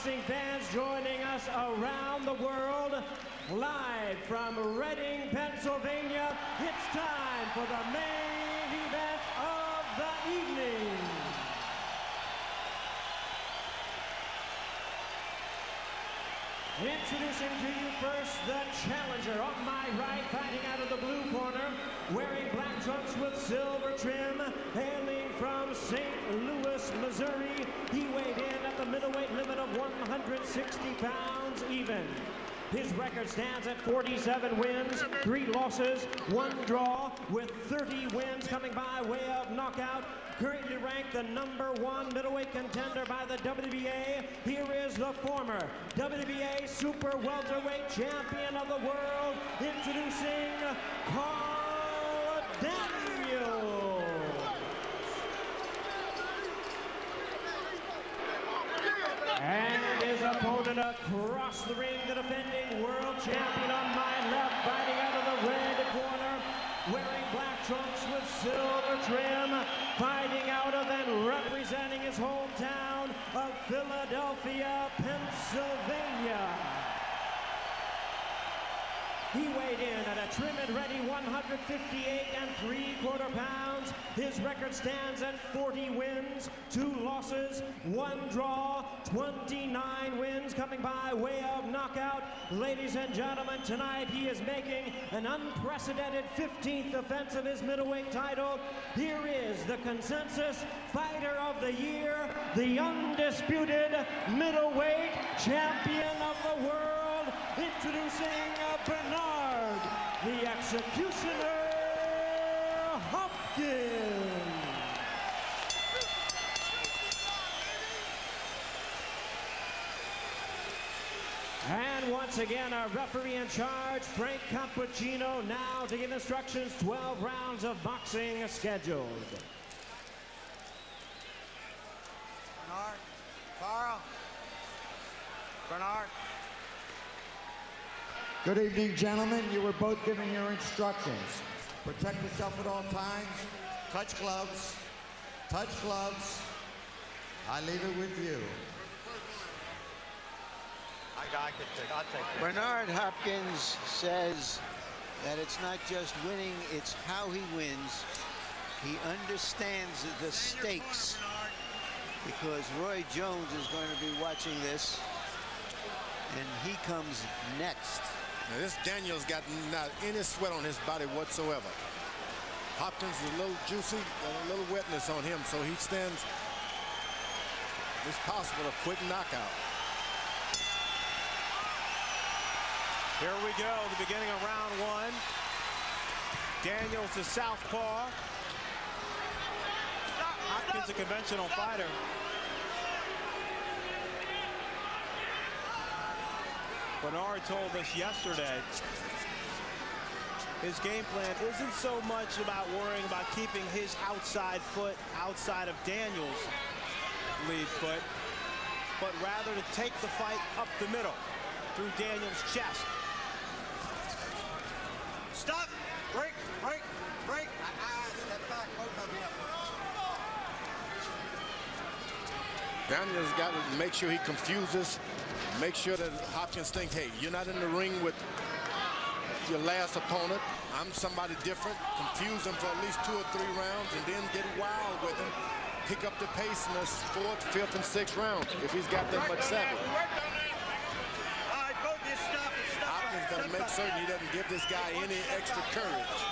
boxing fans joining us around the world, live from Reading, Pennsylvania, it's time for the main event of the evening. Introducing to you first the challenger. On my right, fighting out of the blue corner, wearing black trunks with silver trim, hailing from St. Louis, Missouri. He weighed in at the middleweight limit of 160 pounds even. His record stands at 47 wins, 3 losses, 1 draw, with 30 wins coming by way of knockout. Currently ranked the #1 middleweight contender by the WBA. Here is the former WBA super welterweight champion of the world, introducing Carl Daniels. And his opponent across the ring, the defending world champion on my left, fighting out of the red corner, wearing black trunks with silver trim, fighting out of and representing his hometown of Philadelphia, Pennsylvania. He weighed in at a trim and ready 158 3/4 pounds. His record stands at 40 wins, 2 losses, 1 draw, 29 wins coming by way of knockout. Ladies and gentlemen, tonight he is making an unprecedented 15th defense of his middleweight title. Here is the consensus fighter of the year, the undisputed middleweight champion of the world, introducing Bernard, the Executioner Hopkins. And once again, our referee in charge, Frank Cappuccino, now to give instructions. 12 rounds of boxing scheduled. Bernard, Carl, Bernard. Good evening, gentlemen. You were both given your instructions. Protect yourself at all times. Touch gloves. Touch gloves. I leave it with you. I'll take it. Bernard Hopkins says that it's not just winning, it's how he wins. He understands the stakes because Roy Jones is going to be watching this, and he comes next. Now this Daniels got not any sweat on his body whatsoever. Hopkins is a little juicy, a little wetness on him, so he stands. It's possible a quick knockout. Here we go, the beginning of round 1. Daniels the southpaw. Hopkins a conventional fighter. Bernard told us yesterday his game plan isn't so much about worrying about keeping his outside foot outside of Daniels' lead foot, but rather to take the fight up the middle through Daniels' chest. Stop! Break! Break! Break! Step back, both of you. Daniels got to make sure he confuses, make sure that Hopkins thinks, hey, you're not in the ring with your last opponent. I'm somebody different. Confuse him for at least 2 or 3 rounds and then get wild with him. Pick up the pace in the 4th, 5th, and 6th rounds if he's got that much savvy. Hopkins got to make certain he doesn't give this guy any extra courage.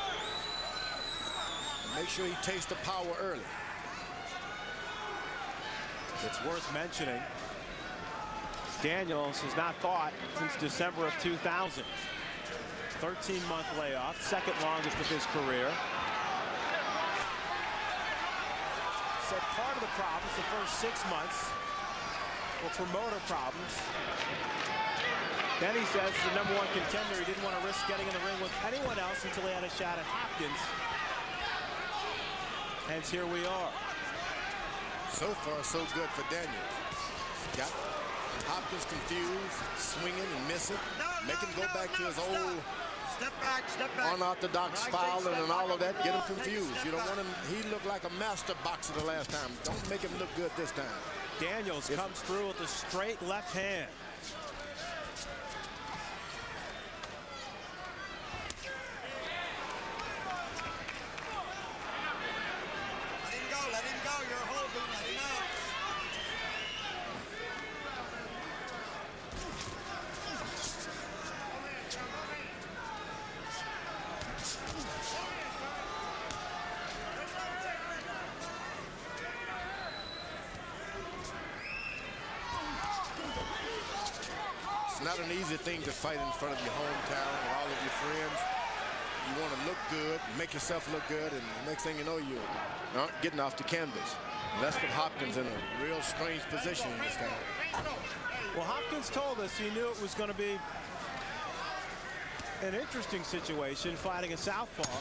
Make sure he tastes the power early. It's worth mentioning, Daniels has not fought since December of 2000. 13-month layoff, 2nd longest of his career. Said part of the problems the first 6 months were promoter problems. Then he says the #1 contender, he didn't want to risk getting in the ring with anyone else until he had a shot at Hopkins. Hence, here we are. So far, so good for Daniels. Got Hopkins confused, swinging and missing, make him go back to his old Step back, unorthodox style and all of that. Get him confused. You don't want him. He looked like a master boxer the last time. Don't make him look good this time. Daniels comes through with a straight left hand. Let him go, you're holding, let him out. It's not an easy thing to fight in front of your hometown and all of your friends. You want to look good, make yourself look good, and the next thing you know, you're getting off the canvas. And that's what Hopkins in a real strange position in this time. Well, Hopkins told us he knew it was going to be an interesting situation fighting a southpaw.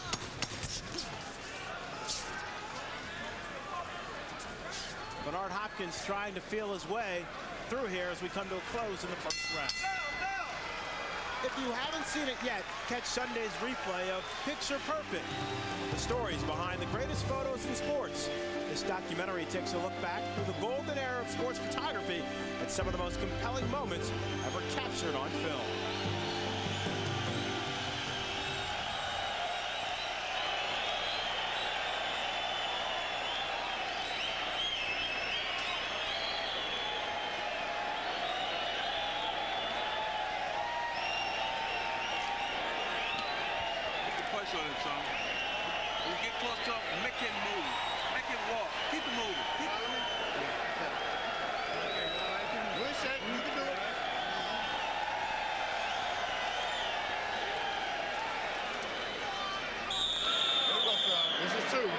Bernard Hopkins trying to feel his way through here as we come to a close in the first round. If you haven't seen it yet, catch Sunday's replay of Picture Perfect, the stories behind the greatest photos in sports. This documentary takes a look back through the golden era of sports photography at some of the most compelling moments ever captured on film. On it, son. You get close up, make it move, make it walk, keep it moving, keep it moving. Good shot, you can do it. There we go, son. This is two.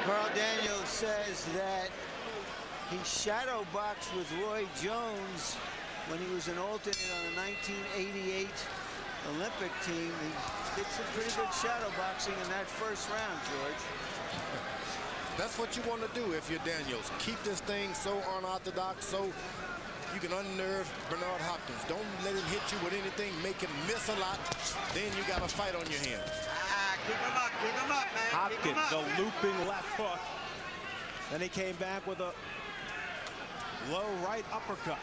Carl Daniels says that he shadow boxed with Roy Jones when he was an alternate on the 1988 Olympic team. He did some pretty good shadow boxing in that first round, George. That's what you want to do if you're Daniels. Keep this thing so unorthodox, so you can unnerve Bernard Hopkins. Don't let him hit you with anything. Make him miss a lot. Then you got a fight on your hands. Keep him up, man. Hopkins, a looping left hook. Then he came back with a low right uppercut.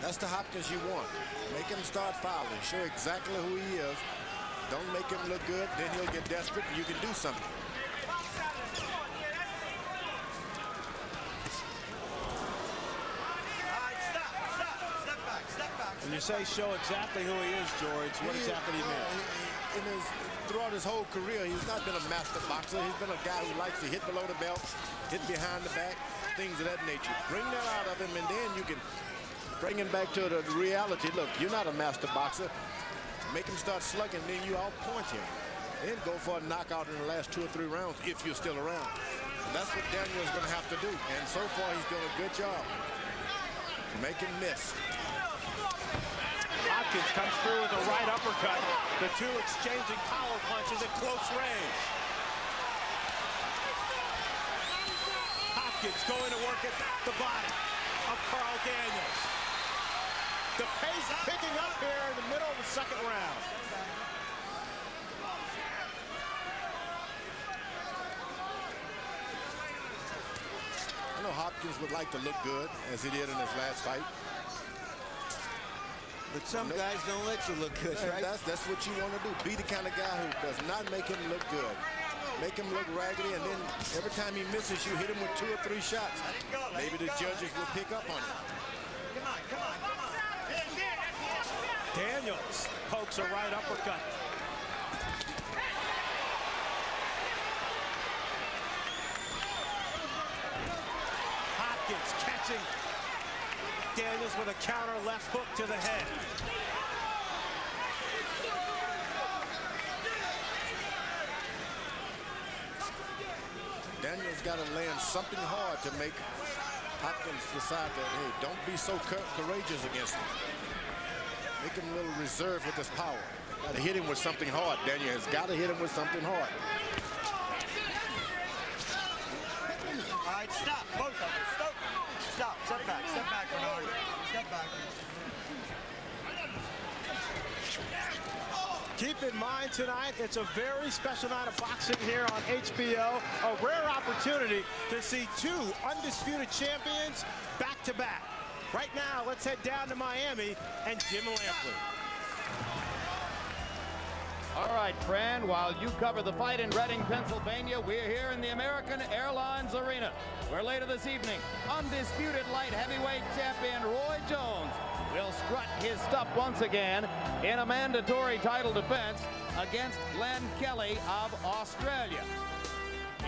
That's the Hopkins you want. Make him start fouling. Show exactly who he is. Don't make him look good. Then he'll get desperate and you can do something. Step back. When you say show exactly who he is, George, what exactly do you mean? Throughout his whole career, he's not been a master boxer. He's been a guy who likes to hit below the belt, hit behind the back, things of that nature. Bring that out of him, and then you can bring him back to the reality. Look, you're not a master boxer. Make him start slugging, then you outpoint him. Then go for a knockout in the last 2 or 3 rounds if you're still around. And that's what Daniel's going to have to do. And so far, he's doing a good job. Make him miss. Hopkins comes through with a right uppercut. The two exchanging collar punches at close range. Hopkins going to work at the body of Carl Daniels. The pace picking up here in the middle of the second round. I know Hopkins would like to look good, as he did in his last fight. But some guys don't let you look good, right? That's what you want to do. Be the kind of guy who does not make him look good. Make him look raggedy, and then every time he misses, you hit him with 2 or 3 shots. Maybe the judges will pick up on it. Come on. Daniels pokes a right uppercut. Hopkins catching Daniels with a counter left hook to the head. Daniels got to land something hard to make Hopkins decide that, hey, don't be so courageous against him. Make him a little reserved with his power. Got to hit him with something hard. Daniel has got to hit him with something hard. All right, stop, both of them. Stop, step back, Bernard. Step back. Keep in mind tonight, it's a very special night of boxing here on HBO. A rare opportunity to see 2 undisputed champions back back-to-back. Right now, let's head down to Miami and Jim Lampley. All right, friend, while you cover the fight in Reading, Pennsylvania, we're here in the American Airlines Arena, where later this evening, undisputed light heavyweight champion Roy Jones will strut his stuff once again in a mandatory title defense against Glenn Kelly of Australia.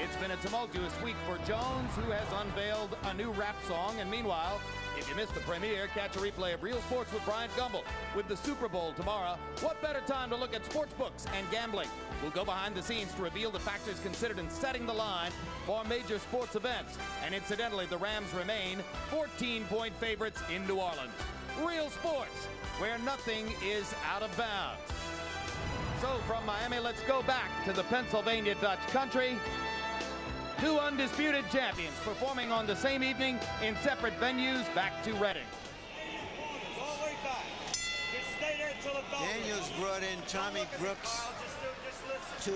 It's been a tumultuous week for Jones, who has unveiled a new rap song. And meanwhile, if you missed the premiere, catch a replay of Real Sports with Bryant Gumbel. With the Super Bowl tomorrow, what better time to look at sports books and gambling? We'll go behind the scenes to reveal the factors considered in setting the line for major sports events. And incidentally, the Rams remain 14-point favorites in New Orleans. Real Sports, where nothing is out of bounds. So from Miami, let's go back to the Pennsylvania Dutch country. Two undisputed champions performing on the same evening in separate venues back to Reading. All the way back. Just stay there until the bell. Daniels brought in Tommy Brooks to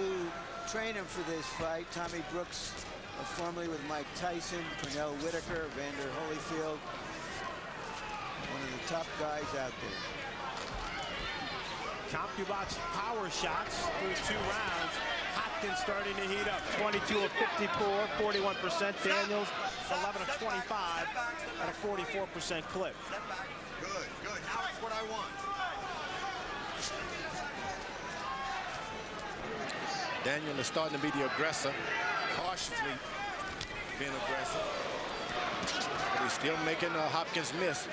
train him for this fight. Tommy Brooks, formerly with Mike Tyson, Pernell Whitaker, Vander Holyfield, one of the top guys out there. CompuBox power shots through 2 rounds. Hopkins starting to heat up. 22 of 54, 41%. Daniels 11 of 25 at a 44% clip. Good, good. Now it's what I want. Daniel is starting to be the aggressor, cautiously being aggressive. But he's still making Hopkins miss.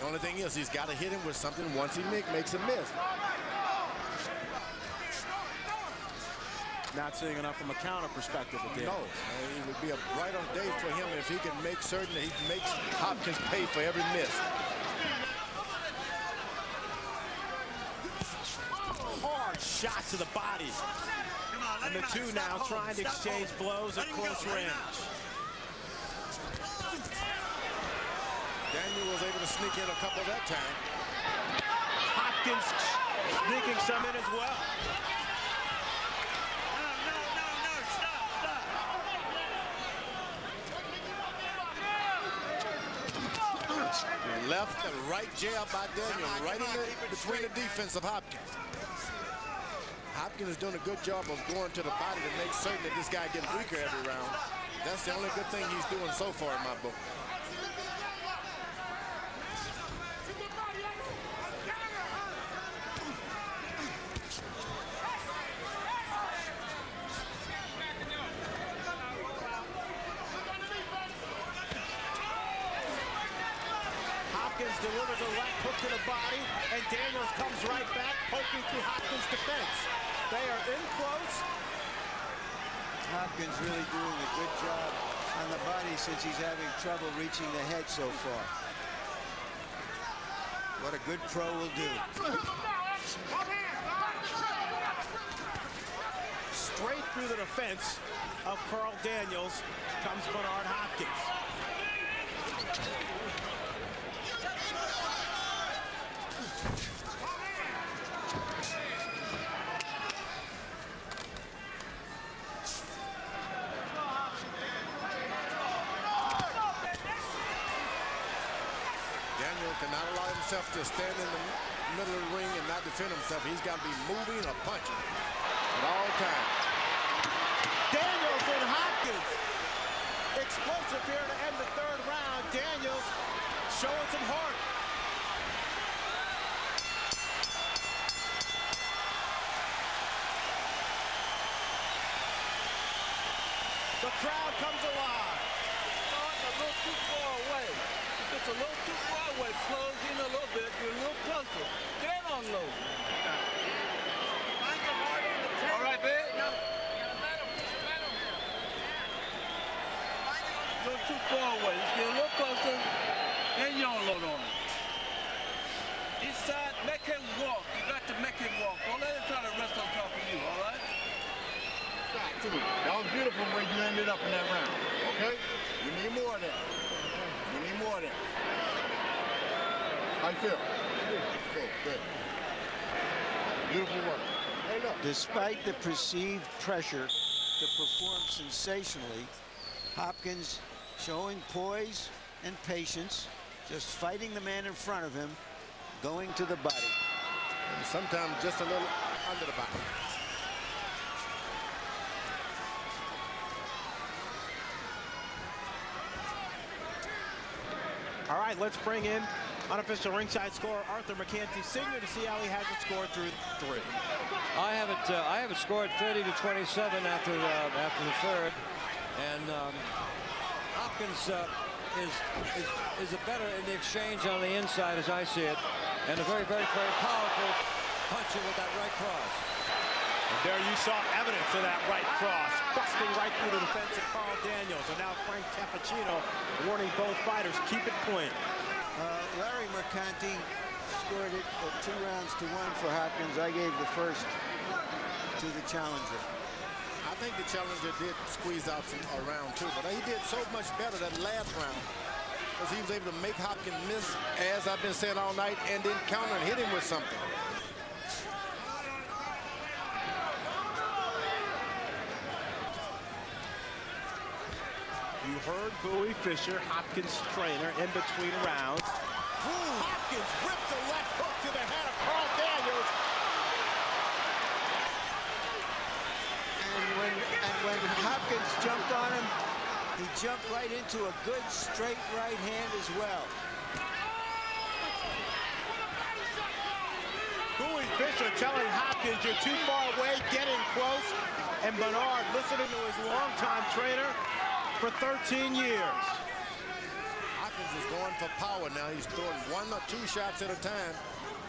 The only thing is he's got to hit him with something once he makes a miss. Not seeing enough from a counter perspective with Daniels. No, it would be a brighter day for him if he can make certain that he makes Hopkins pay for every miss. Hard shots to the body. And the two now trying to exchange blows at close range. Daniel was able to sneak in a couple that time. Hopkins sneaking some in as well. Left and right jab by Daniel, right in between the defense of Hopkins. Hopkins is doing a good job of going to the body to make certain that this guy gets weaker every round. That's the only good thing he's doing so far in my book. Delivers a left hook to the body, and Daniels comes right back, poking through Hopkins' defense. They are in close. Hopkins really doing a good job on the body since he's having trouble reaching the head so far. What a good pro will do. Straight through the defense of Carl Daniels comes Bernard Hopkins. Cannot allow himself to stand in the middle of the ring and not defend himself. He's got to be moving or punching at all times. Daniels and Hopkins. Explosive here to end the 3rd round. Daniels showing some heart. The crowd comes alive. A little too far away. It's a little too far away. Close in a little bit. You're a little closer. Get on low. All right, babe. A little too far away. Just get a little closer. Then you don't load on him. Each side, make him walk. You got to make him walk. Don't let him try to rest on top of you, all right? That was beautiful where you ended up in that round, okay? We need more of that. We need more of that. How you feel? Good, good. Beautiful work. Hey, look. Despite the perceived pressure to perform sensationally, Hopkins showing poise and patience, just fighting the man in front of him, going to the body. And sometimes just a little under the body. All right, let's bring in unofficial ringside scorer Arthur McCanty Sr. to see how he has it scored through 3. I have it scored 30-27 after the third, and Hopkins is a better in the exchange on the inside, as I see it, and a very powerful puncher with that right cross. And there you saw evidence of that right cross, busting right through the defense of Carl Daniels. And now Frank Cappuccino warning both fighters, keep it clean. Larry Mercanti scored it 2 rounds to 1 for Hopkins. I gave the first to the challenger. I think the challenger did squeeze out a round too, but he did so much better that last round because he was able to make Hopkins miss, as I've been saying all night, and then counter and hit him with something. You heard Bowie Fisher, Hopkins' trainer, in between rounds. Hopkins ripped the left hook to the head of Carl Daniels. And when Hopkins jumped on him, he jumped right into a good straight right hand as well. Bowie Fisher telling Hopkins, you're too far away, getting close. And Bernard listening to his longtime trainer for 13 years. Hopkins is going for power now. He's throwing 1 or 2 shots at a time.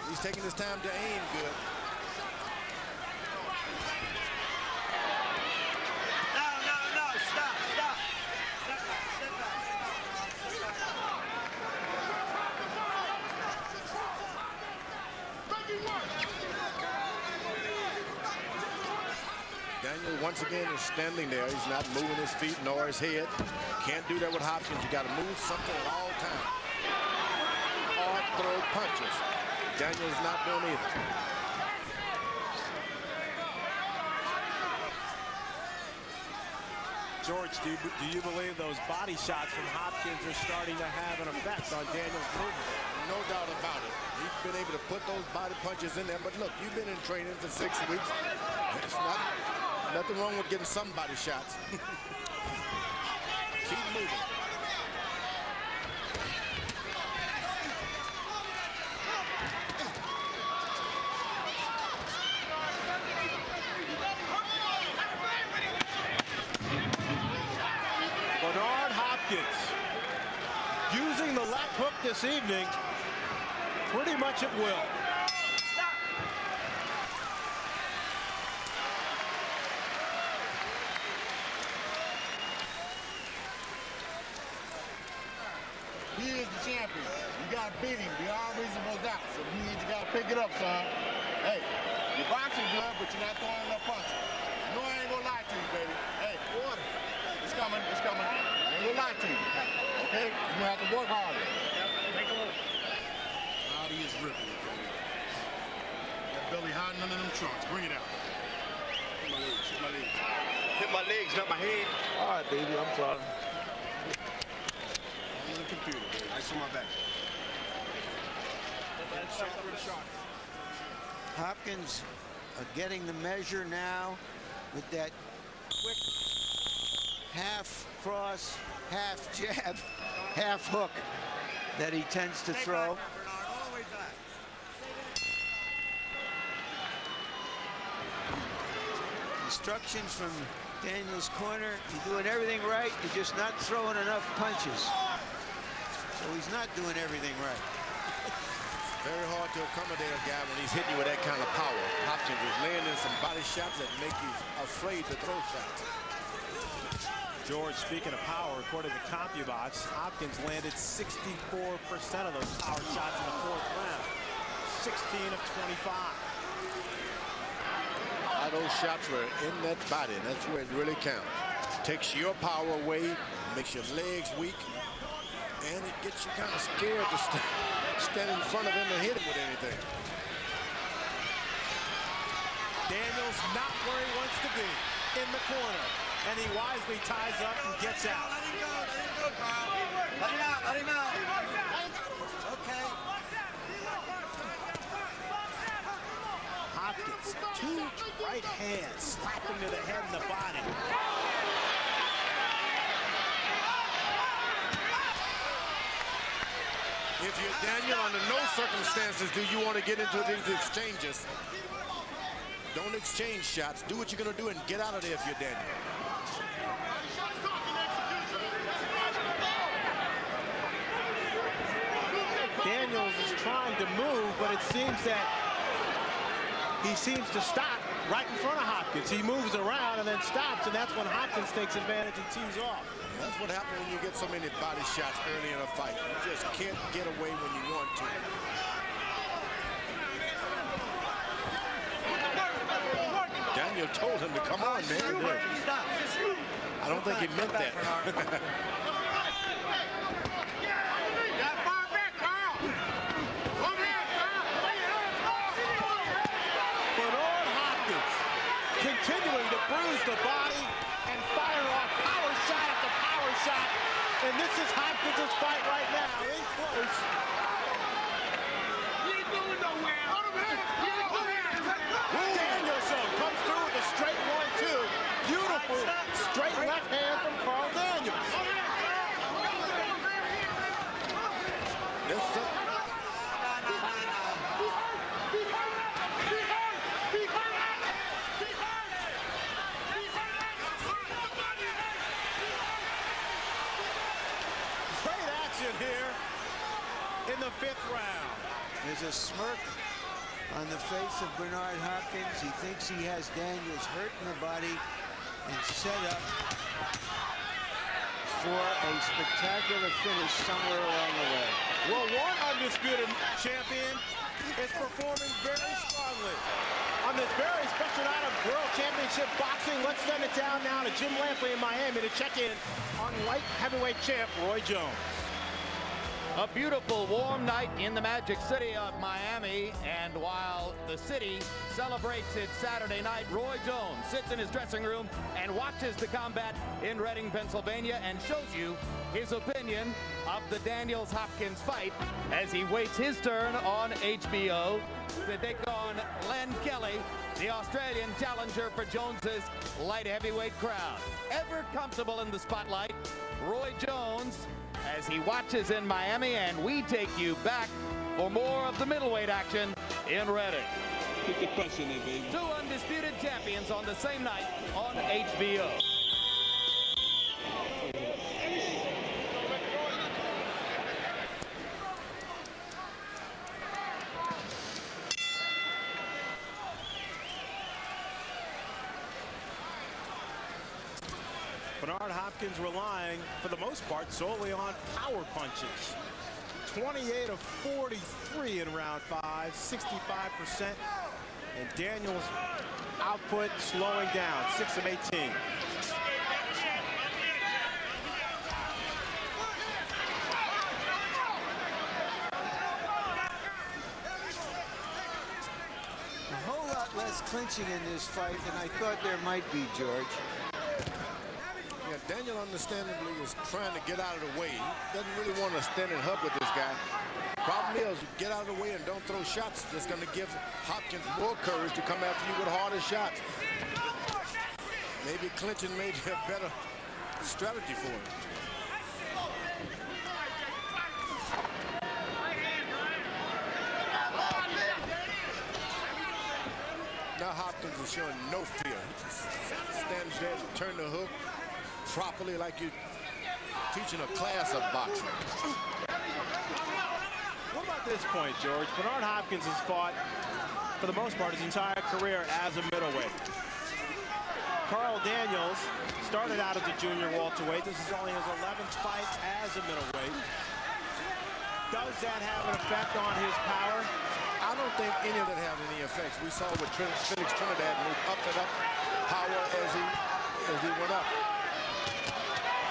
He's taking his time to aim good. No, stop. Step back. Daniel once again is standing there. He's not moving his feet nor his head. Can't do that with Hopkins. You got to move something at all times. Hard throw punches. Daniel's not doing either. George, do you believe those body shots from Hopkins are starting to have an effect on Daniel's movement? No doubt about it. He's been able to put those body punches in there. But look, you've been in training for 6 weeks. It's nothing wrong with getting some body shots. Keep moving. Bernard Hopkins using the left hook this evening pretty much at will. He is the champion. You got to beat him beyond reasonable doubt. So you got to pick it up, son. Hey, you're boxing good, but you're not throwing enough punches. No, I ain't going to lie to you, baby. Hey, order. It's coming. I ain't going to lie to you. Okay? You're going to have to work harder. Take a look. Body is ripping, baby. That belly hiding under them trunks. Bring it out. Hit my legs. Hit my legs, not my head. All right, baby. I'm sorry. Computer, baby. Ice on my back. Hopkins getting the measure now with that quick half cross, half jab, half hook that he tends to throw. Instructions from Daniel's corner. You're doing everything right. You're just not throwing enough punches. So he's not doing everything right. Very hard to accommodate a guy when he's hitting you with that kind of power. Hopkins is laying in some body shots that make you afraid to throw shots. George, speaking of power, according to CompuBox, Hopkins landed 64% of those power shots in the 4th round. 16 of 25. All those shots were in that body, and that's where it really counts. Takes your power away, makes your legs weak, and it gets you kind of scared to stand in front of him and hit him with anything. Daniels not where he wants to be in the corner. and he wisely ties up and gets out. Let him go, Carl. Let him out, let him out. Okay. Hopkins, 2 right hands slapping to the head and the body. If you're Daniel, under no circumstances do you want to get into these exchanges. Don't exchange shots. Do what you're going to do and get out of there if you're Daniel. Daniels is trying to move, but it seems that he seems to stop right in front of Hopkins. He moves around and then stops, and that's when Hopkins takes advantage and tees off. That's what happens when you get so many body shots early in a fight. You just can't get away when you want to. Daniel told him to come on, man. I don't think he meant that. Bernard Hopkins continuing to bruise the body and fire off power shot after power shot. And this is Hopkins' fight right now. In close. Danielson comes through with a straight 1-2. Beautiful straight left hand from Carl Daniels. Great action here in the 5th round. There's a smirk on the face of Bernard Hopkins. He thinks he has Daniels hurt in the body and set up for a spectacular finish somewhere along the way. Well, one undisputed champion is performing very strongly on this very special night of World Championship Boxing. Let's send it down now to Jim Lampley in Miami to check in on light heavyweight champ Roy Jones. A beautiful warm night in the Magic City of Miami, and while the city celebrates its Saturday night, Roy Jones sits in his dressing room and watches the combat in Reading, Pennsylvania, and shows you his opinion of the Daniels-Hopkins fight as he waits his turn on HBO to take on Len Kelly, the Australian challenger for Jones's light heavyweight crown. Ever comfortable in the spotlight, Roy Jones, as he watches in Miami, and we take you back for more of the middleweight action in Reading. Put the pressure in there, baby. 2 undisputed champions on the same night on HBO. Bernard Hopkins relying, for the most part, solely on power punches. 28 of 43 in round 5, 65%. And Daniels' output slowing down, 6 of 18. A whole lot less clinching in this fight than I thought there might be, George. Yeah, Daniel understandably is trying to get out of the way. He doesn't really want to stand and hug with this guy. Problem is, you get out of the way and don't throw shots. It's just going to give Hopkins more courage to come after you with harder shots. Maybe clinching may be a better strategy for him. Now Hopkins is showing no fear. He just stands there, turn the hook properly like you're teaching a class of boxing. What about this point, George? Bernard Hopkins has fought, for the most part, his entire career as a middleweight. Carl Daniels started out as a junior welterweight. This is only his 11th fight as a middleweight. Does that have an effect on his power? I don't think any of that has any effects. We saw with Felix Trinidad move up and up power as he went up.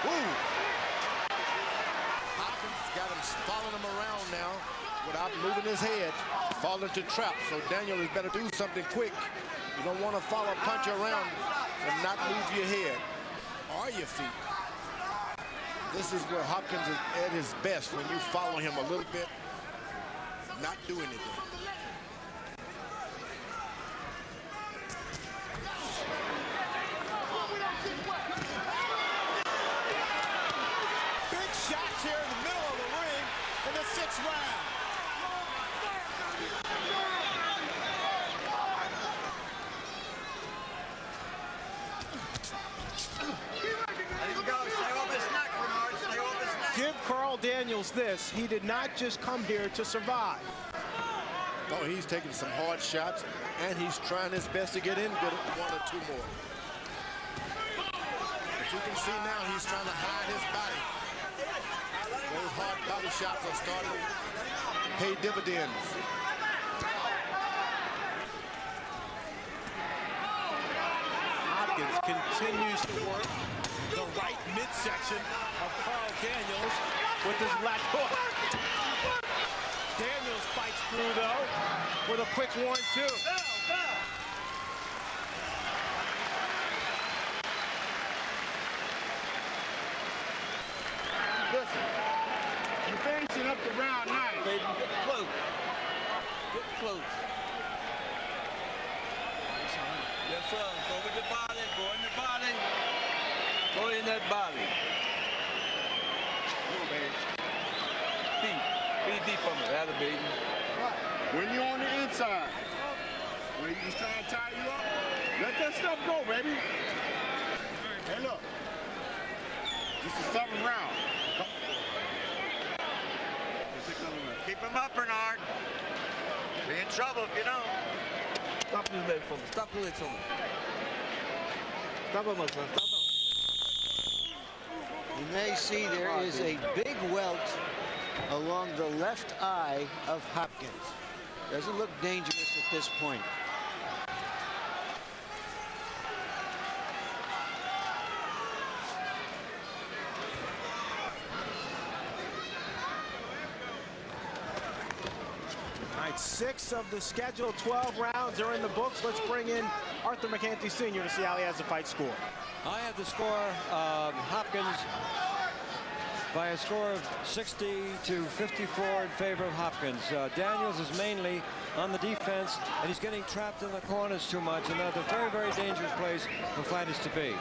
Ooh. Hopkins got him following him around now without moving his head, fall into trap. So Daniel is better do something quick. You don't want to follow a punch around and not move your head. or your feet. This is where Hopkins is at his best, when you follow him a little bit, not do anything. Big shots here in the middle of the ring in the 6th round. Give Carl Daniels this. He did not just come here to survive. Oh, he's taking some hard shots, and he's trying his best to get in with 1 or 2 more. But you can see now he's trying to hide his body. Those hard body shots are starting to pay dividends. Hopkins continues to work the right midsection of Carl Daniels with his left hook. Daniels fights through, though, with a quick 1-2. Listen, you're finishing up the round 9. Baby, get close. Get close. Yes, sir. Go with the body. Go in the body. Go in that body. Move, baby. Deep. Be deep on it. That'll baby. When you're on the inside, when he's just trying to tie you up, let that stuff go, baby. Hey, look. This is 7th round. Keep him up, Bernard. Be in trouble if you don't. Stop his leg for me. Stop his leg for me. Stop him, my son. Stop him. You may see there is a big welt along the left eye of Hopkins. Doesn't look dangerous at this point. All right, 6 of the scheduled 12 rounds are in the books. Let's bring in Arthur McCanty Sr. to see how he has the fight score. I have the score of Hopkins by a score of 60 to 54 in favor of Hopkins. Daniels is mainly on the defense, and he's getting trapped in the corners too much, and that's a very, very dangerous place for fighters to be.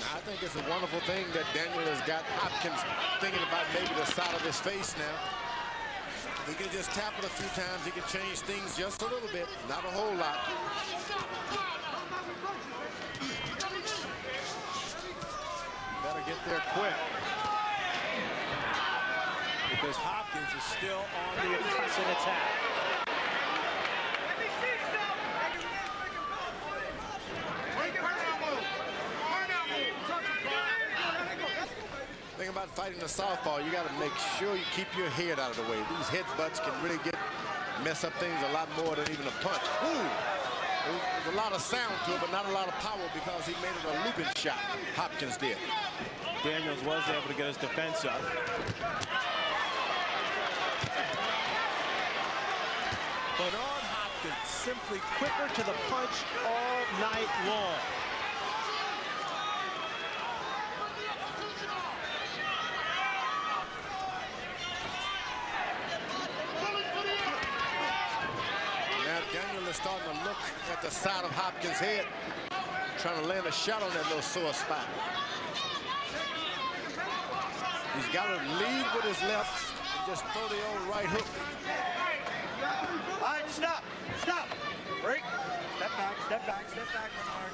I think it's a wonderful thing that Daniel has got Hopkins thinking about maybe the side of his face now. He can just tap it a few times. He can change things just a little bit, not a whole lot. Better get there quick, because Hopkins is still on the aggressive attack. Thing about fighting the southpaw, you got to make sure you keep your head out of the way. These headbutts can really mess up things a lot more than even a punch. Ooh, there's a lot of sound to it, but not a lot of power, because he made it a looping shot. Hopkins did. Daniels was able to get his defense up. Bernard Hopkins simply quicker to the punch all night long. Daniel is starting to look at the side of Hopkins' head, trying to land a shot on that little sore spot. He's got to lead with his left and just throw the old right hook. All right, stop. Stop. Break. Step back, step back, step back, Bernard.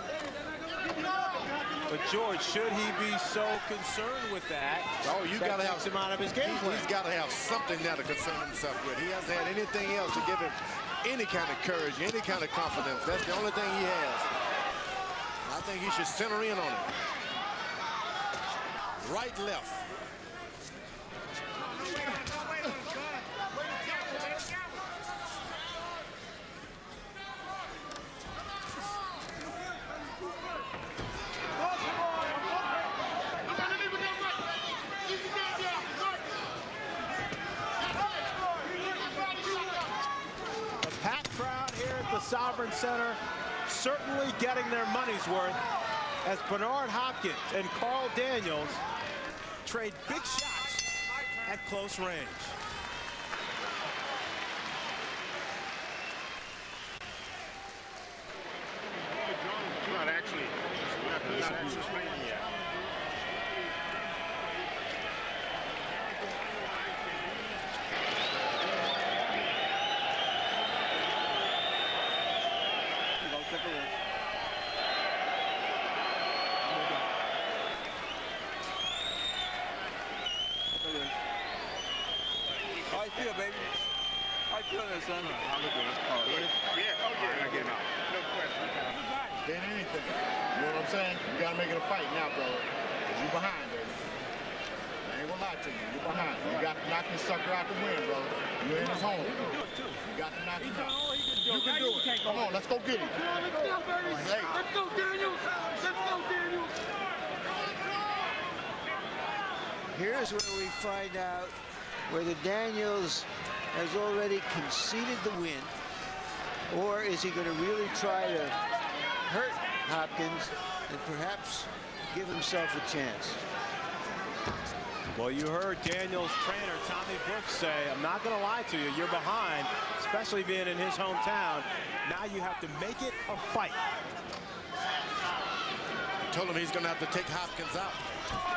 But George, should he be so concerned with that? Oh, you got to have him out of his game plan. He's got to have something now to concern himself with. He hasn't had anything else to give him any kind of courage, any kind of confidence. That's the only thing he has. I think he should center in on it. Right, left. The packed crowd Sovereign Center certainly getting their money's worth as Bernard Hopkins and Carl Daniels trade big shots at close range. Not actually playing yet. How you feel, baby? How you feeling, son? Yeah, oh yeah. I get out. No question. Than anything. You know what I'm saying? You gotta make it a fight now, bro. Cause you behind, baby. I ain't gonna lie to you. You're behind. You got to knock this sucker out the win, brother. You're in his home. You got to knock him out. You can do it. Come on, let's go get him. Let's go, Daniels. Let's go, Daniels. Here's where we find out whether Daniels has already conceded the win, or is he going to really try to hurt Hopkins and perhaps give himself a chance. Well, you heard Daniels' trainer, Tommy Brooks, say, I'm not going to lie to you, you're behind, especially being in his hometown. Now you have to make it a fight. Told him he's going to have to take Hopkins out.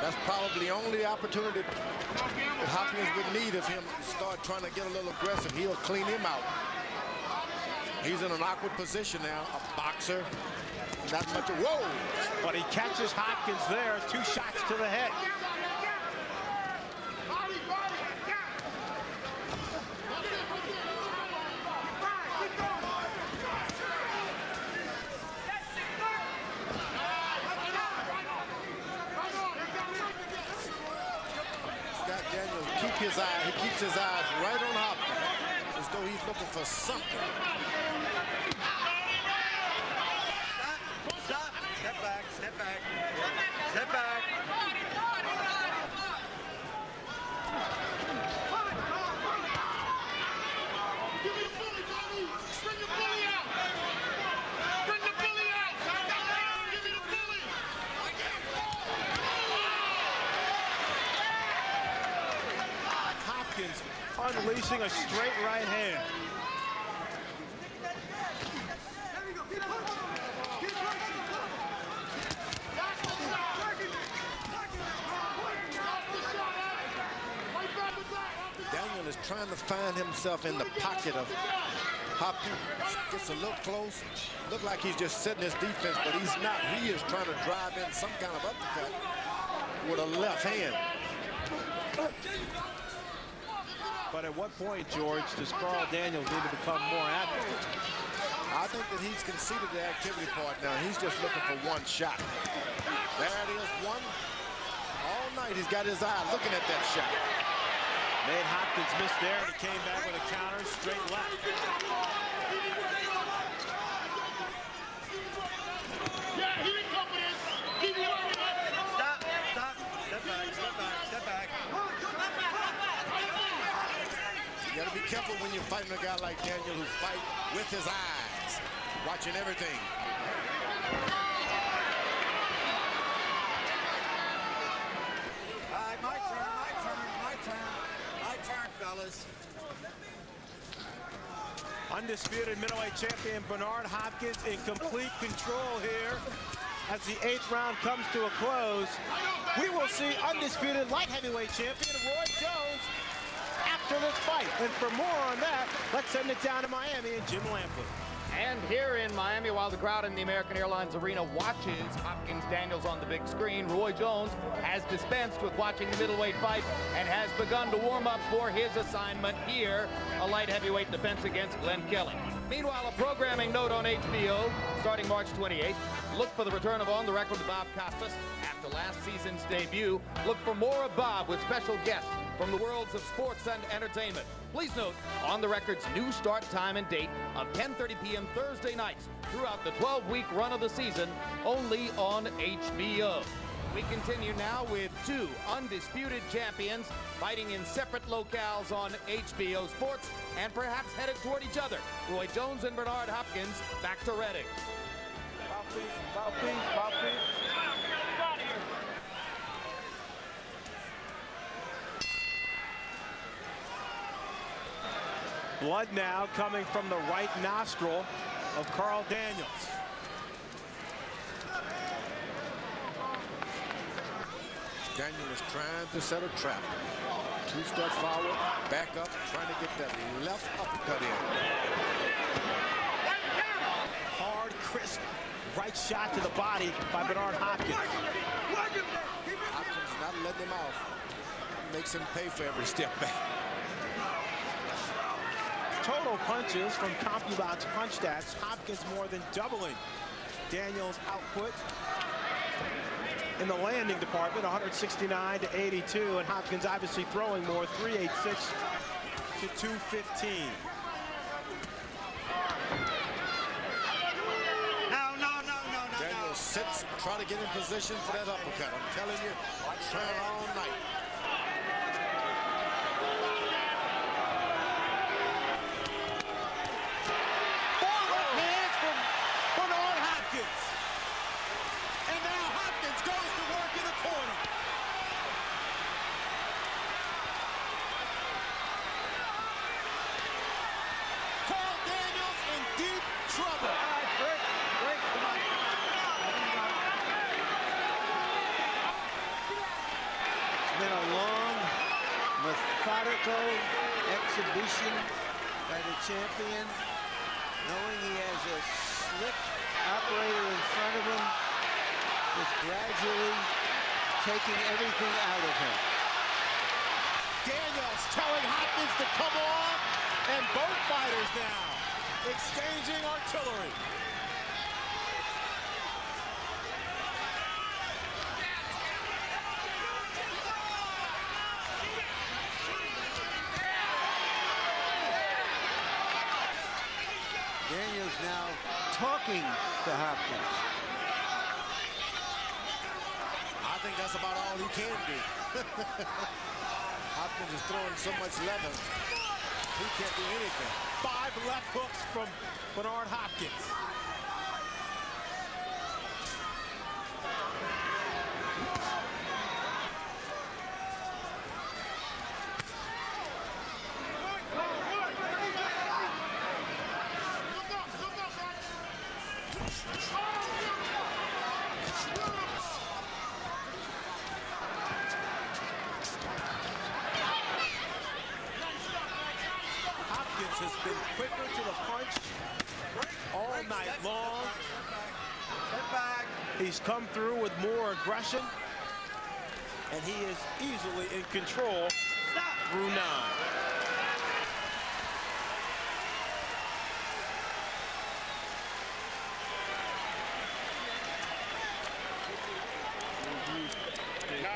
That's probably the only opportunity that Hopkins would need if him start trying to get a little aggressive. He'll clean him out. He's in an awkward position now, a boxer. Not much of, whoa! But he catches Hopkins there, 2 shots to the head. He keeps his eyes right on Hopkins, as though he's looking for something. Stop. Step back. Step back. Step back. Unleashing a straight right hand. Daniel is trying to find himself in the pocket of Hopkins. Gets a little close. Look like he's just setting his defense, but he's not. He is trying to drive in some kind of uppercut with a left hand. But at what point, George, does Carl Daniels need to become more active? I think that he's conceded the activity part now. He's just looking for one shot. There it is, one. All night he's got his eye looking at that shot. Made Hopkins miss there, and he came back with a counter straight left. Yeah, he didn't come for this. Keep working on it. Stop. Stop. Step back. Step back. Step back. You got to be careful when you're fighting a guy like Daniel who fight with his eyes, watching everything. All right, my turn, fellas. Undisputed middleweight champion Bernard Hopkins in complete control here. As the 8th round comes to a close, we will see undisputed light heavyweight champion Roy Jones after this fight. And for more on that, let's send it down to Miami and Jim Lampley. And here in Miami, while the crowd in the American Airlines Arena watches Hopkins Daniels on the big screen, Roy Jones has dispensed with watching the middleweight fight and has begun to warm up for his assignment here, a light heavyweight defense against Glenn Kelly. Meanwhile, a programming note on HBO, starting March 28th. Look for the return of On the Record with Bob Costas after last season's debut. Look for more of Bob with special guests from the worlds of sports and entertainment. Please note, On the Record's new start time and date of 10:30 p.m. Thursday nights throughout the 12-week run of the season, only on HBO. We continue now with two undisputed champions fighting in separate locales on HBO Sports and perhaps headed toward each other. Roy Jones and Bernard Hopkins back to Reading. Blood now coming from the right nostril of Carl Daniels. Daniel is trying to set a trap. 2 steps forward, back up, trying to get that left uppercut in. Hard, crisp, right shot to the body by Bernard Hopkins. Hopkins not letting him off. Makes him pay for every step back. Total punches from CompuBox punch stats, Hopkins more than doubling Daniels' output. In the landing department, 169 to 82, and Hopkins obviously throwing more, 386 to 215. No. Daniels sits, try to get in position for that uppercut. I'm telling you, trying all night. Forward hands from Bernard Hopkins. And now Hopkins goes to work in the corner. Carl Daniels in deep trouble. It's been a long, methodical exhibition by the champion, knowing he has a slick operator in front of him, just gradually taking everything out of him. Daniels telling Hopkins to come on, and both fighters now exchanging artillery. Daniels now talking to Hopkins. I think that's about all he can do. Hopkins is throwing so much leather, he can't do anything. 5 left hooks from Bernard Hopkins. Has been quicker to the punch all night long. He's come through with more aggression, and he is easily in control through 9.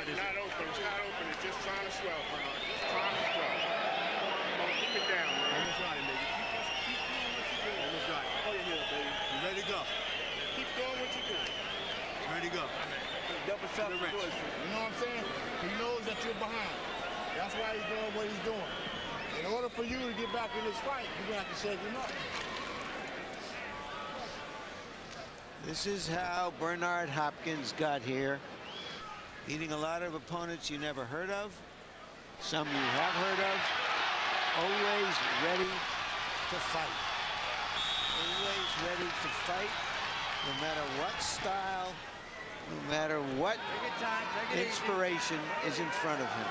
Not open. It's not open. It's just trying to swell. Trying to swell. Keep it down, man. Almost got it, nigga. Keep doing what you're doing. Almost got it. Oh, yeah, baby. You ready to go? Keep doing what you're doing. Ready to go. Double shot the wrench. You know what I'm saying? He knows that you're behind. That's why he's doing what he's doing. In order for you to get back in this fight, you're going to have to shake him up. This is how Bernard Hopkins got here. Beating a lot of opponents you never heard of, some you have heard of. Always ready to fight. Always ready to fight, no matter what style, no matter what inspiration is in front of him.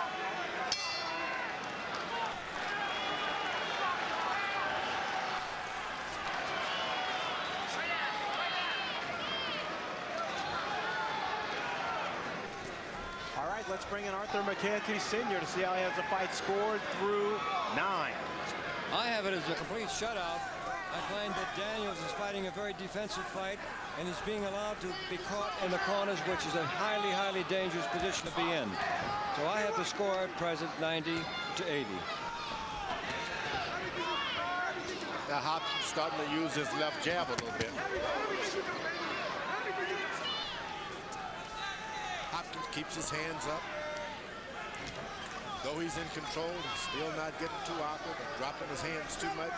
Let's bring in Arthur McCanty Sr. to see how he has the fight scored through 9. I have it as a complete shutout. I find that Daniels is fighting a very defensive fight, and he's being allowed to be caught in the corners, which is a highly, highly dangerous position to be in. So I have the score at present 90 to 80. Now Hopkins starting to use his left jab a little bit. Hopkins keeps his hands up. Though he's in control, he's still not getting too awkward, dropping his hands too much.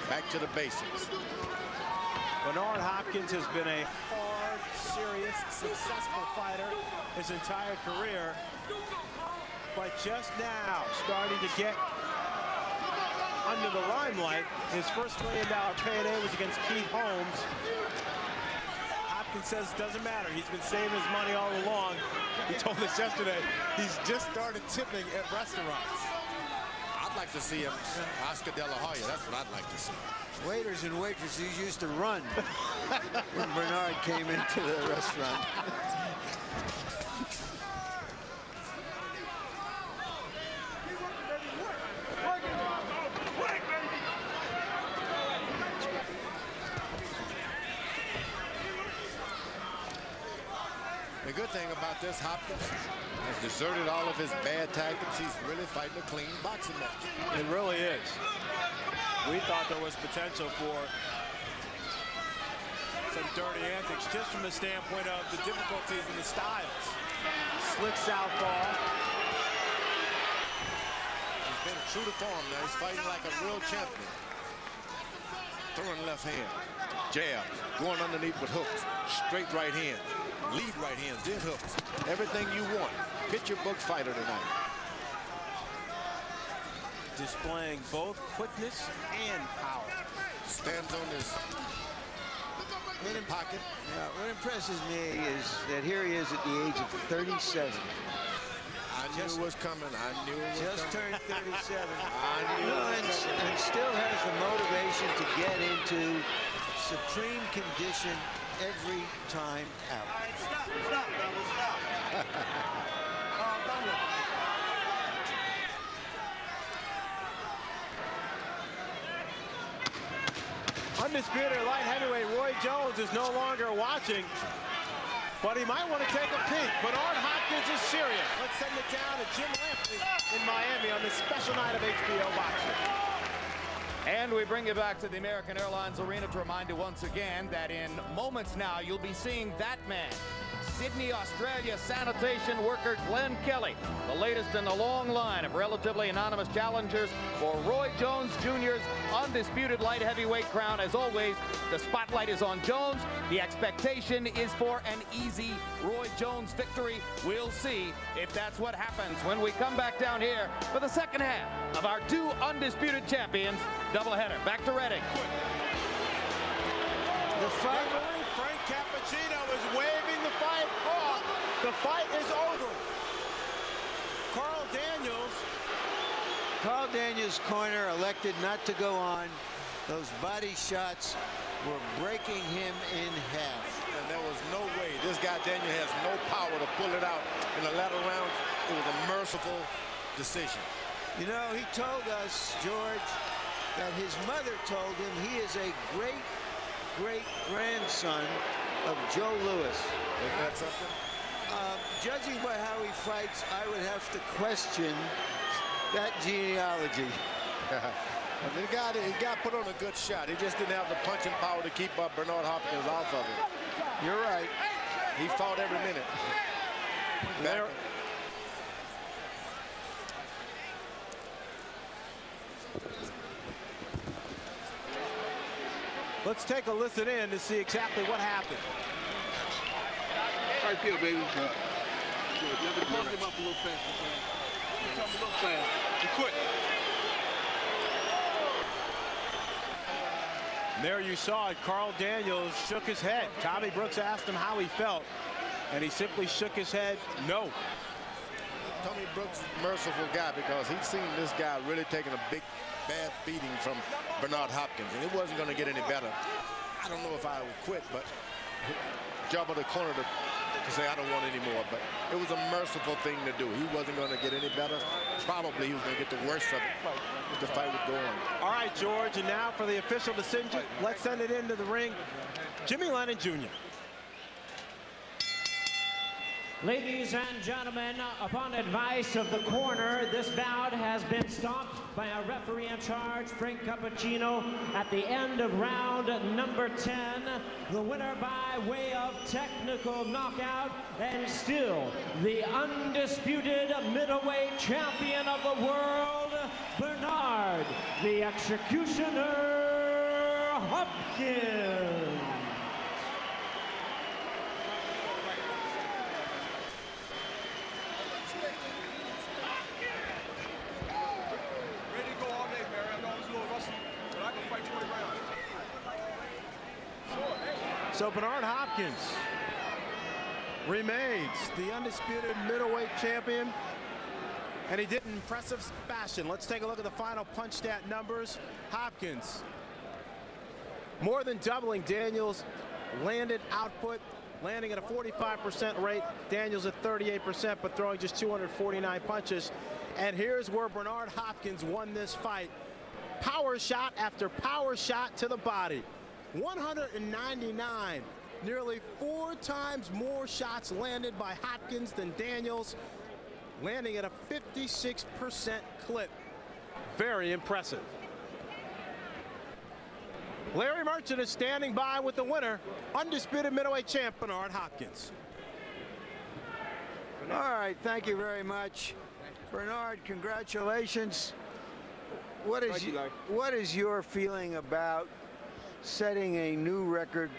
Back to the basics. Bernard Hopkins has been a hard, serious, successful fighter his entire career. But just now, starting to get under the limelight. His first $1 million payday was against Keith Holmes. Hopkins says it doesn't matter. He's been saving his money all along. He told us yesterday he's just started tipping at restaurants. I'd like to see him, Oscar De La Hoya. That's what I'd like to see. Waiters and waitresses used to run when Bernard came into the restaurant. The good thing about this, Hopkins has deserted all of his bad tactics. He's really fighting a clean boxing match. It really is. We thought there was potential for some dirty antics just from the standpoint of the difficulties in the styles. Slick southpaw. He's been true to form now. He's fighting like a real champion. Throwing left hand. Jab. Going underneath with hooks. Straight right hand. Lead right hands, then hooks. Everything you want. Picture book fighter tonight. Displaying both quickness and power. Stands on his pocket. Yeah, what impresses me is that here he is at the age of 37. I knew it was coming. I knew it was just coming. turned 37. I knew it was coming. And still has the motivation to get into supreme condition every time out. All right, stop, brother, stop. Undisputed light heavyweight Roy Jones is no longer watching, but he might want to take a peek. Bernard Hopkins is serious. Let's send it down to Jim Lampley in Miami on this special night of HBO boxing. And we bring you back to the American Airlines Arena to remind you once again that in moments now you'll be seeing that man, Sydney, Australia sanitation worker Glenn Kelly, the latest in the long line of relatively anonymous challengers for Roy Jones Jr.'s undisputed light heavyweight crown. As always, the spotlight is on Jones. The expectation is for an easy Roy Jones victory. We'll see if that's what happens when we come back down here for the second half of our two undisputed champions doubleheader. Back to Reading. The fight, Frank Cappuccino is waving the fight off. The fight is over. Carl Daniels' corner elected not to go on. Those body shots were breaking him in half. And there was no way. This guy Daniel has no power to pull it out in the latter rounds. It was a merciful decision. You know, he told us, George, that his mother told him he is a great-grandson of Joe Louis. Isn't that something? Judging by how he fights, I would have to question that genealogy. The guy put on a good shot. He just didn't have the punching power to keep up Bernard Hopkins off of it. You're right. He fought every minute. Let's take a listen in to see exactly what happened. How you feel, baby? Good. You have to pump him up a little faster, man. Pump him a little fast. You quit. There you saw it. Carl Daniels shook his head. Tommy Brooks asked him how he felt, and he simply shook his head, no. Tommy Brooks, merciful guy, because he'd seen this guy really taking a big, bad beating from Bernard Hopkins, and it wasn't going to get any better. I don't know if I would quit, but job of the corner to say I don't want any more, but it was a merciful thing to do. He wasn't going to get any better. Probably he was going to get the worst of it if the fight would go on. All right, George, and now for the official decision. Let's send it into the ring. Jimmy Lennon Jr. Ladies and gentlemen, upon advice of the corner, this bout has been stopped by a referee in charge, Frank Cappuccino, at the end of round number 10. the winner by way of technical knockout, and still the undisputed middleweight champion of the world, Bernard, the Executioner Hopkins. So Bernard Hopkins remains the undisputed middleweight champion, and he did it in impressive fashion. Let's take a look at the final punch stat numbers. Hopkins more than doubling Daniels' landed output, landing at a 45% rate. Daniels at 38%, but throwing just 249 punches. And here's where Bernard Hopkins won this fight. Power shot after power shot to the body. 199, nearly 4 times more shots landed by Hopkins than Daniels, landing at a 56% clip. Very impressive. Larry Merchant is standing by with the winner, undisputed middleweight champ Bernard Hopkins. All right, thank you very much. Bernard, congratulations. What is your feeling about setting a new record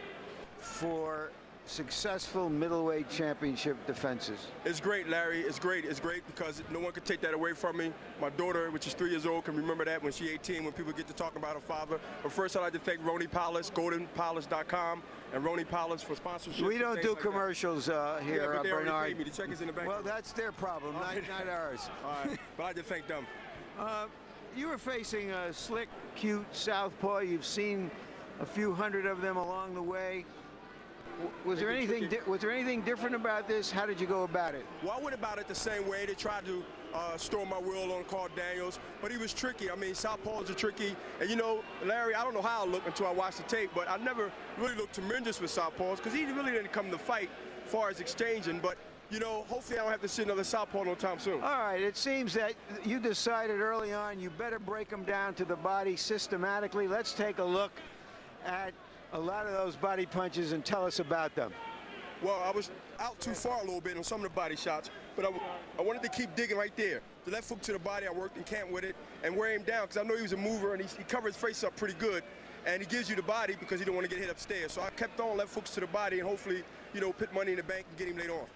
for successful middleweight championship defenses? It's great, Larry. It's great. It's great because no one could take that away from me. My daughter, which is 3 years old, can remember that when she's 18, when people get to talk about her father. But first, I'd like to thank Ronnie Palace, goldenpalace.com, and Ronnie Palace for sponsorship. We don't do commercials here, but they already Bernard. paid me. The check is in the bank. Well, that's their problem, not ours. All right, but I'd like to thank them. You were facing a slick, cute southpaw. You've seen a few hundred of them along the way. Was there anything different about this? How did you go about it? Well, I went about it the same way. They tried to storm my wheel on Carl Daniels, but he was tricky. I mean, southpaws are tricky. And you know, Larry, I don't know how I look until I watch the tape, but I never really looked tremendous with southpaws because he really didn't come to fight as far as exchanging. But you know, hopefully I don't have to see another southpaw no time soon. All right, it seems that you decided early on you better break them down to the body systematically. Let's take a look at a lot of those body punches and tell us about them. Well, I was out too far a little bit on some of the body shots, but I wanted to keep digging right there. The left hook to the body, I worked in camp with it and wear him down because I know he was a mover and he covered his face up pretty good. And he gives you the body because he don't want to get hit upstairs. So I kept on left hooks to the body and hopefully, you know, put money in the bank and get him later on.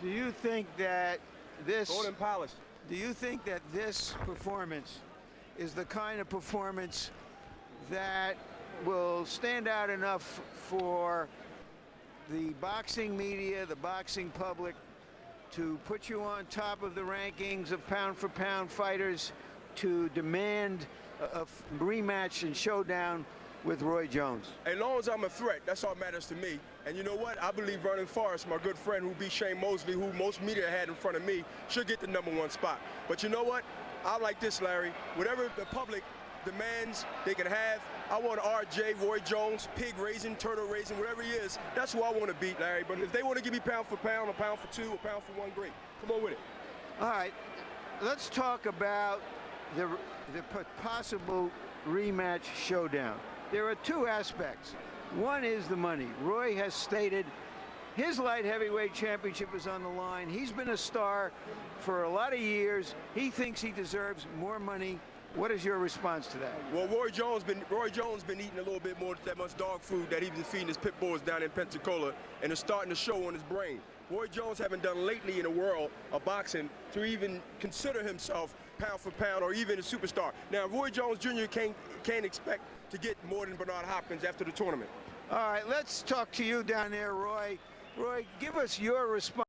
Do you think that this... Golden Palace. Do you think that this performance is the kind of performance that will stand out enough for the boxing media, the boxing public, to put you on top of the rankings of pound-for-pound fighters to demand a rematch and showdown with Roy Jones? As long as I'm a threat, that's all that matters to me. And you know what? I believe Vernon Forrest, my good friend who beat Shane Mosley, who most media had in front of me, should get the #1 spot. But you know what? I like this, Larry. Whatever the public demands, they can have. I want RJ, Roy Jones, pig raising, turtle raising, whatever he is. That's who I want to beat, Larry. But if they want to give me pound for pound, or pound for two, or pound for one, great. Come on with it. All right. Let's talk about the possible rematch showdown. There are 2 aspects. One is the money. Roy has stated his light heavyweight championship is on the line. He's been a star for a lot of years. He thinks he deserves more money. What is your response to that? Well, Roy Jones been eating a little bit more that much dog food that he's been feeding his pit bulls down in Pensacola, and it's starting to show on his brain. Roy Jones haven't done lately in the world of boxing to even consider himself pound for pound or even a superstar. Now, Roy Jones Jr. can't expect to get more than Bernard Hopkins after the tournament. All right, let's talk to you down there, Roy. Roy, give us your response.